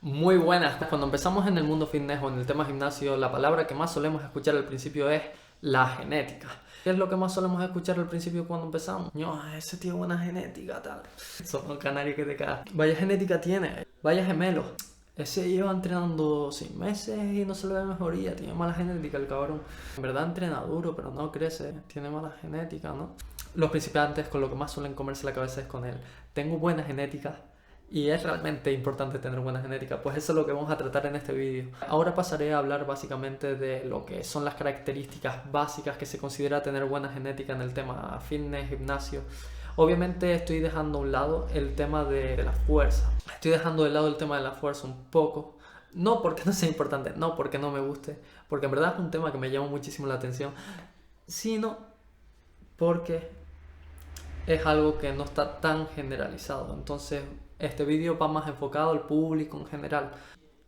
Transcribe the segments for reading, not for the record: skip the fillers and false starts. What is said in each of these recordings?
Muy buenas. Cuando empezamos en el mundo fitness o en el tema gimnasio, la palabra que más solemos escuchar al principio es la genética. ¿Qué es lo que más solemos escuchar al principio cuando empezamos? No, ese tío buena genética, tal. Son canarios que te cagan. Vaya genética tiene, vaya gemelo. Ese lleva entrenando 6 meses y no se le ve mejoría, tiene mala genética el cabrón. En verdad entrena duro, pero no crece, tiene mala genética, ¿no? Los principiantes con lo que más suelen comerse la cabeza es con él. Tengo buena genética. Y es realmente importante tener buena genética, pues eso es lo que vamos a tratar en este vídeo. Ahora pasaré a hablar básicamente de lo que son las características básicas que se considera tener buena genética en el tema fitness, gimnasio. Obviamente estoy dejando a un lado el tema de la fuerza. Estoy dejando de lado el tema de la fuerza un poco. No porque no sea importante, no porque no me guste, porque en verdad es un tema que me llama muchísimo la atención, sino porque es algo que no está tan generalizado. Entonces, este vídeo va más enfocado al público en general.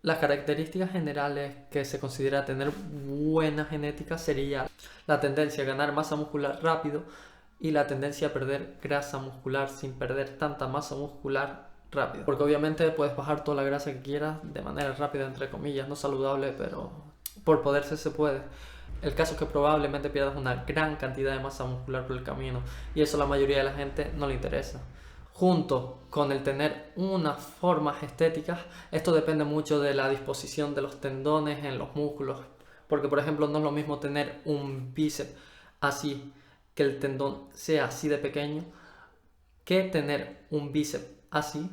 Las características generales que se considera tener buena genética sería la tendencia a ganar masa muscular rápido y la tendencia a perder grasa muscular sin perder tanta masa muscular rápido. Porque obviamente puedes bajar toda la grasa que quieras de manera rápida, entre comillas, no saludable, pero por poderse se puede. El caso es que probablemente pierdas una gran cantidad de masa muscular por el camino y eso a la mayoría de la gente no le interesa. Junto con el tener unas formas estéticas, esto depende mucho de la disposición de los tendones en los músculos. Porque por ejemplo no es lo mismo tener un bíceps así, que el tendón sea así de pequeño, que tener un bíceps así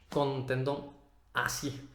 con un tendón así.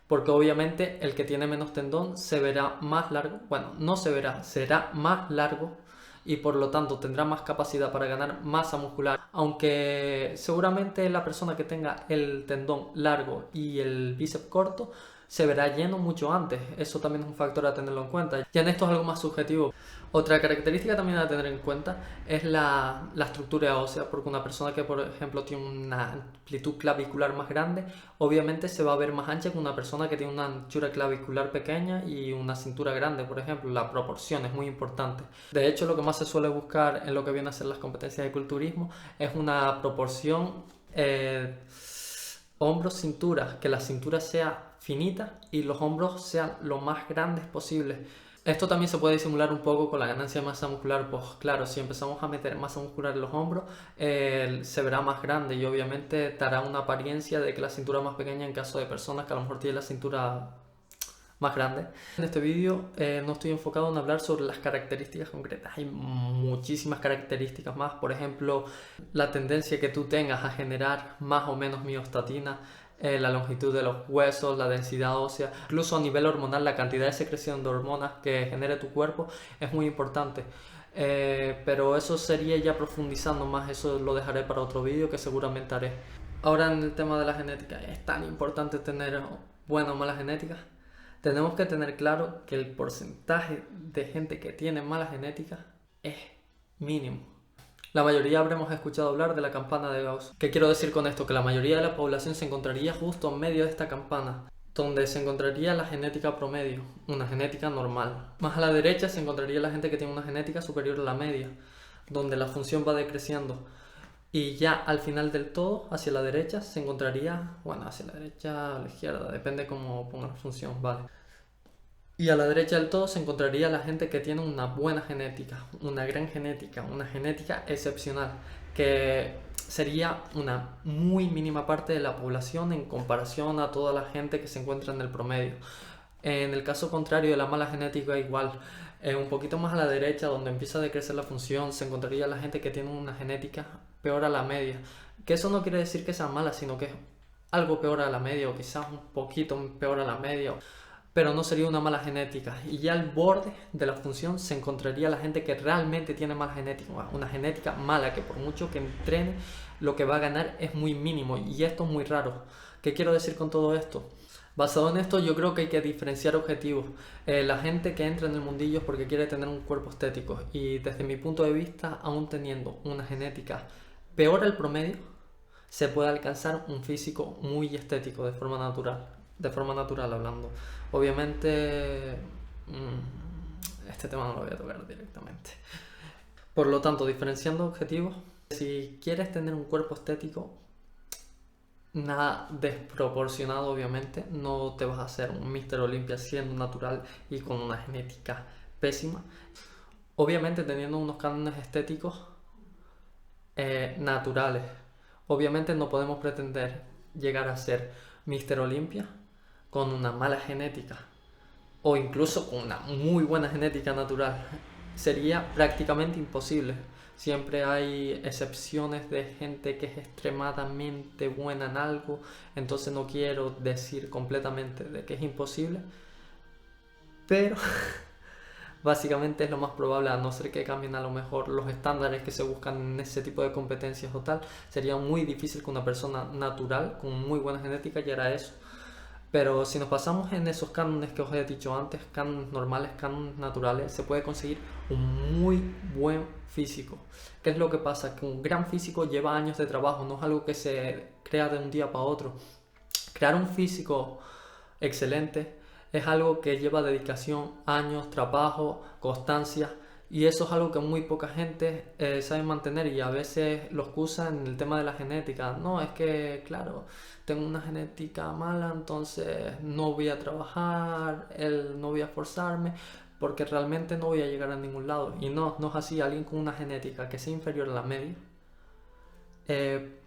Porque obviamente el que tiene menos tendón se verá más largo, bueno, no se verá, será más largo y por lo tanto tendrá más capacidad para ganar masa muscular, aunque seguramente la persona que tenga el tendón largo y el bíceps corto se verá lleno mucho antes. Eso también es un factor a tenerlo en cuenta. Ya en esto es algo más subjetivo. Otra característica también a tener en cuenta es la estructura ósea, porque una persona que por ejemplo tiene una amplitud clavicular más grande, obviamente se va a ver más ancha que una persona que tiene una anchura clavicular pequeña y una cintura grande, por ejemplo. La proporción es muy importante. De hecho, lo que más se suele buscar en lo que viene a ser las competencias de culturismo es una proporción hombros-cintura, que la cintura sea finita y los hombros sean lo más grandes posible. Esto también se puede disimular un poco con la ganancia de masa muscular, pues claro, si empezamos a meter masa muscular en los hombros, se verá más grande y obviamente dará una apariencia de que la cintura es más pequeña en caso de personas que a lo mejor tienen la cintura más grande. En este vídeo no estoy enfocado en hablar sobre las características concretas, hay muchísimas características más, por ejemplo, la tendencia que tú tengas a generar más o menos miostatina, la longitud de los huesos, la densidad ósea, incluso a nivel hormonal, la cantidad de secreción de hormonas que genere tu cuerpo es muy importante. Pero eso sería ya profundizando más, eso lo dejaré para otro vídeo que seguramente haré. Ahora en el tema de la genética, ¿es tan importante tener buena o mala genética? Tenemos que tener claro que el porcentaje de gente que tiene mala genética es mínimo. La mayoría habremos escuchado hablar de la campana de Gauss. ¿Qué quiero decir con esto? Que la mayoría de la población se encontraría justo en medio de esta campana, donde se encontraría la genética promedio, una genética normal. Más a la derecha se encontraría la gente que tiene una genética superior a la media, donde la función va decreciendo. Y ya al final del todo, hacia la derecha, se encontraría, bueno, hacia la derecha o a la izquierda, depende cómo ponga la función, vale. Y a la derecha del todo se encontraría la gente que tiene una buena genética, una gran genética, una genética excepcional, que sería una muy mínima parte de la población en comparación a toda la gente que se encuentra en el promedio. En el caso contrario de la mala genética, igual, un poquito más a la derecha, donde empieza a decrecer la función, se encontraría la gente que tiene una genética peor a la media. Que eso no quiere decir que sea mala, sino que es algo peor a la media, o quizás un poquito peor a la media, pero no sería una mala genética. Y ya al borde de la función se encontraría la gente que realmente tiene mala genética, una genética mala, que por mucho que entrene, lo que va a ganar es muy mínimo, y esto es muy raro. ¿Qué quiero decir con todo esto? Basado en esto, yo creo que hay que diferenciar objetivos. La gente que entra en el mundillo es porque quiere tener un cuerpo estético, y desde mi punto de vista, aún teniendo una genética peor al promedio, se puede alcanzar un físico muy estético de forma natural hablando. Obviamente, este tema no lo voy a tocar directamente. Por lo tanto, diferenciando objetivos, si quieres tener un cuerpo estético, nada desproporcionado, obviamente. No te vas a hacer un Mr. Olympia siendo natural y con una genética pésima. Obviamente teniendo unos cánones estéticos naturales. Obviamente no podemos pretender llegar a ser Mr. Olympia con una mala genética o incluso con una muy buena genética natural. Sería prácticamente imposible. Siempre hay excepciones de gente que es extremadamente buena en algo, entonces no quiero decir completamente de que es imposible, pero básicamente es lo más probable, a no ser que cambien a lo mejor los estándares que se buscan en ese tipo de competencias o tal. Sería muy difícil que una persona natural con muy buena genética llegara a eso. Pero si nos pasamos en esos cánones que os he dicho antes, cánones normales, cánones naturales, se puede conseguir un muy buen físico. ¿Qué es lo que pasa? Que un gran físico lleva años de trabajo, no es algo que se crea de un día para otro. Crear un físico excelente es algo que lleva dedicación, años, trabajo, constancia, y eso es algo que muy poca gente sabe mantener, y a veces lo excusan en el tema de la genética. No, es que, claro, tengo una genética mala, entonces no voy a trabajar, no voy a esforzarme, porque realmente no voy a llegar a ningún lado. Y no, no es así. Alguien con una genética que sea inferior a la media, eh,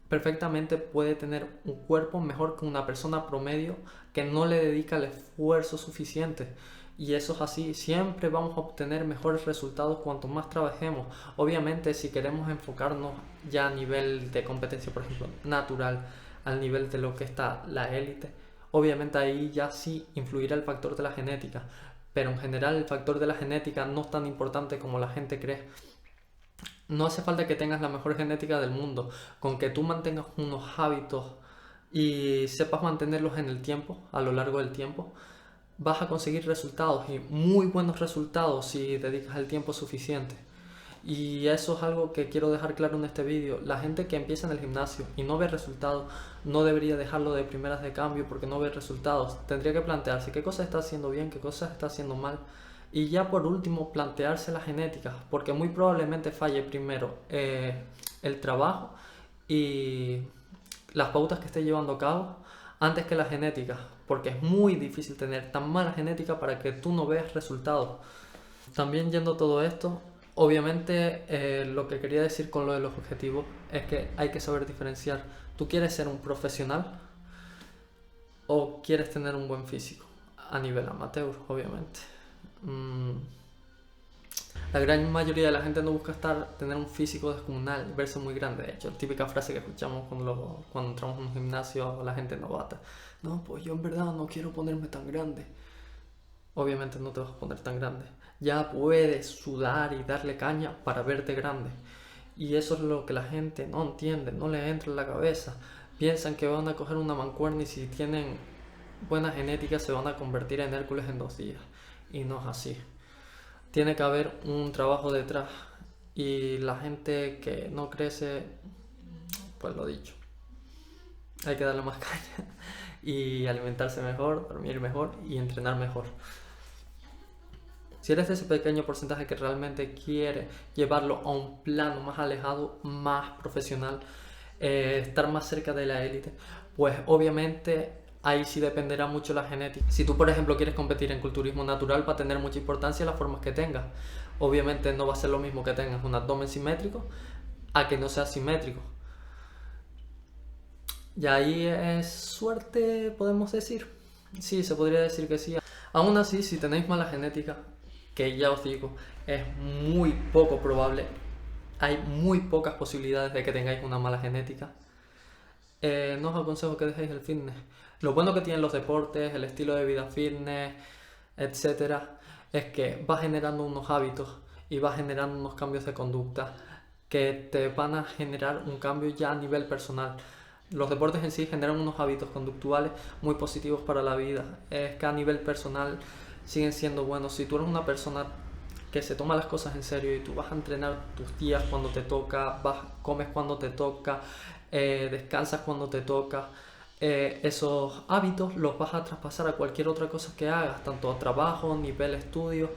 perfectamente puede tener un cuerpo mejor que una persona promedio que no le dedica el esfuerzo suficiente. Y eso es así, siempre vamos a obtener mejores resultados cuanto más trabajemos. Obviamente, si queremos enfocarnos ya a nivel de competencia, por ejemplo, natural, al nivel de lo que está la élite, obviamente ahí ya sí influirá el factor de la genética. Pero en general el factor de la genética no es tan importante como la gente cree. No hace falta que tengas la mejor genética del mundo, con que tú mantengas unos hábitos y sepas mantenerlos en el tiempo, a lo largo del tiempo, vas a conseguir resultados, y muy buenos resultados, si dedicas el tiempo suficiente. Y eso es algo que quiero dejar claro en este vídeo. La gente que empieza en el gimnasio y no ve resultados no debería dejarlo de primeras de cambio porque no ve resultados. Tendría que plantearse qué cosas está haciendo bien, qué cosas está haciendo mal. Y ya por último, plantearse la genética, porque muy probablemente falle primero el trabajo y las pautas que esté llevando a cabo antes que la genética, porque es muy difícil tener tan mala genética para que tú no veas resultados. También, yendo todo esto, obviamente lo que quería decir con lo de los objetivos es que hay que saber diferenciar. ¿Tú quieres ser un profesional o quieres tener un buen físico? A nivel amateur, obviamente. La gran mayoría de la gente no busca tener un físico descomunal, verse muy grande. De hecho, la típica frase que escuchamos cuando entramos en un gimnasio a la gente novata: no, pues yo en verdad no quiero ponerme tan grande. Obviamente no te vas a poner tan grande. Ya puedes sudar y darle caña para verte grande. Y eso es lo que la gente no entiende, no le entra en la cabeza. Piensan que van a coger una mancuerna y si tienen buena genética se van a convertir en Hércules en 2 días. Y no es así. Tiene que haber un trabajo detrás. Y la gente que no crece, pues lo dicho, hay que darle más caña y alimentarse mejor, dormir mejor y entrenar mejor. Si eres de ese pequeño porcentaje que realmente quiere llevarlo a un plano más alejado, más profesional, estar más cerca de la élite, pues obviamente ahí sí dependerá mucho la genética. Si tú, por ejemplo, quieres competir en culturismo natural, va a tener mucha importancia las formas que tengas. Obviamente no va a ser lo mismo que tengas un abdomen simétrico a que no sea simétrico. Y ahí es suerte, podemos decir. Sí, se podría decir que sí. Aún así, si tenéis mala genética, que ya os digo, es muy poco probable, hay muy pocas posibilidades de que tengáis una mala genética, no os aconsejo que dejéis el fitness. Lo bueno que tienen los deportes, el estilo de vida fitness, etcétera, es que va generando unos hábitos y va generando unos cambios de conducta que te van a generar un cambio ya a nivel personal. Los deportes en sí generan unos hábitos conductuales muy positivos para la vida. Es que a nivel personal siguen siendo buenos. Si tú eres una persona que se toma las cosas en serio y tú vas a entrenar tus días cuando te toca, comes cuando te toca, descansas cuando te toca, esos hábitos los vas a traspasar a cualquier otra cosa que hagas, tanto a trabajo, nivel estudio.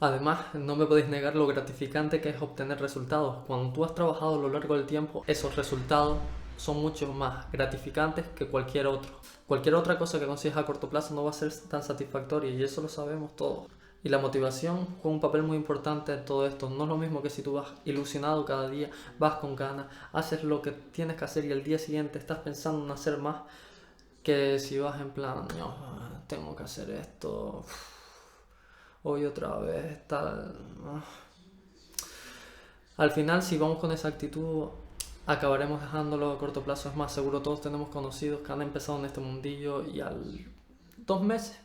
Además, no me podéis negar lo gratificante que es obtener resultados. Cuando tú has trabajado a lo largo del tiempo, esos resultados son mucho más gratificantes que cualquier otro. Cualquier otra cosa que consigas a corto plazo no va a ser tan satisfactoria y eso lo sabemos todos. Y la motivación juega un papel muy importante en todo esto. No es lo mismo que si tú vas ilusionado cada día, vas con ganas, haces lo que tienes que hacer y al día siguiente estás pensando en hacer más, que si vas en plan, no, tengo que hacer esto, hoy otra vez, tal. Al final, si vamos con esa actitud, acabaremos dejándolo a corto plazo. Es más, seguro todos tenemos conocidos que han empezado en este mundillo y al 2 meses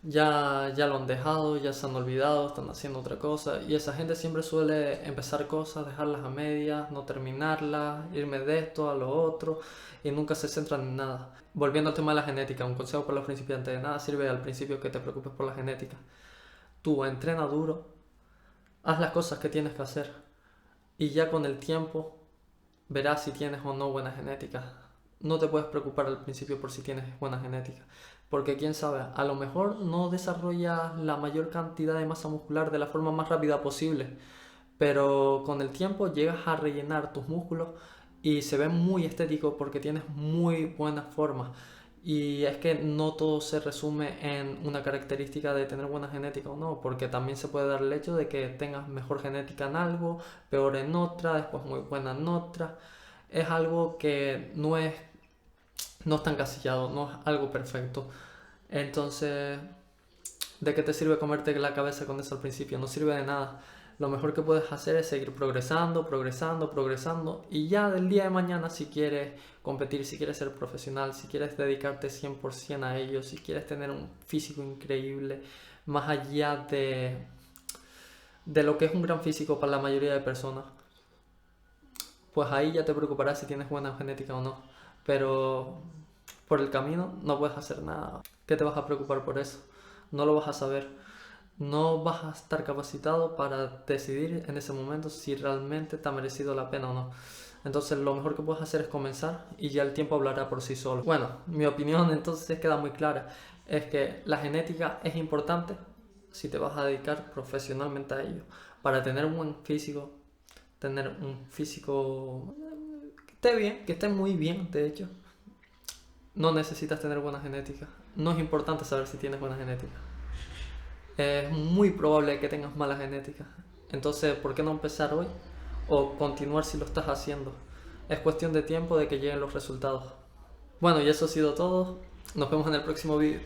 ya lo han dejado, ya se han olvidado, están haciendo otra cosa. Y esa gente siempre suele empezar cosas, dejarlas a medias, no terminarlas, irme de esto a lo otro y nunca se centran en nada. Volviendo al tema de la genética, un consejo para los principiantes: de nada sirve al principio que te preocupes por la genética. Tú entrena duro, haz las cosas que tienes que hacer y ya con el tiempo verás si tienes o no buena genética. No te puedes preocupar al principio por si tienes buena genética, porque quién sabe, a lo mejor no desarrollas la mayor cantidad de masa muscular de la forma más rápida posible, pero con el tiempo llegas a rellenar tus músculos y se ve muy estético porque tienes muy buena forma. Y es que no todo se resume en una característica de tener buena genética o no, porque también se puede dar el hecho de que tengas mejor genética en algo, peor en otra, después muy buena en otra. Es algo que no está encasillado, no es algo perfecto. Entonces, ¿de qué te sirve comerte la cabeza con eso al principio? No sirve de nada. Lo mejor que puedes hacer es seguir progresando, progresando, progresando y ya del día de mañana, si quieres competir, si quieres ser profesional, si quieres dedicarte 100% a ello, si quieres tener un físico increíble, más allá de lo que es un gran físico para la mayoría de personas, pues ahí ya te preocuparás si tienes buena genética o no. Pero por el camino no puedes hacer nada. ¿Qué te vas a preocupar por eso? No lo vas a saber. No vas a estar capacitado para decidir en ese momento si realmente te ha merecido la pena o no. Entonces lo mejor que puedes hacer es comenzar y ya el tiempo hablará por sí solo. Bueno, mi opinión entonces queda muy clara. Es que la genética es importante si te vas a dedicar profesionalmente a ello. Para tener un buen físico, tener un físico que esté bien, que esté muy bien, de hecho, no necesitas tener buena genética. No es importante saber si tienes buena genética. Es muy probable que tengas mala genética. Entonces, ¿por qué no empezar hoy? O continuar si lo estás haciendo. Es cuestión de tiempo de que lleguen los resultados. Bueno, y eso ha sido todo. Nos vemos en el próximo vídeo.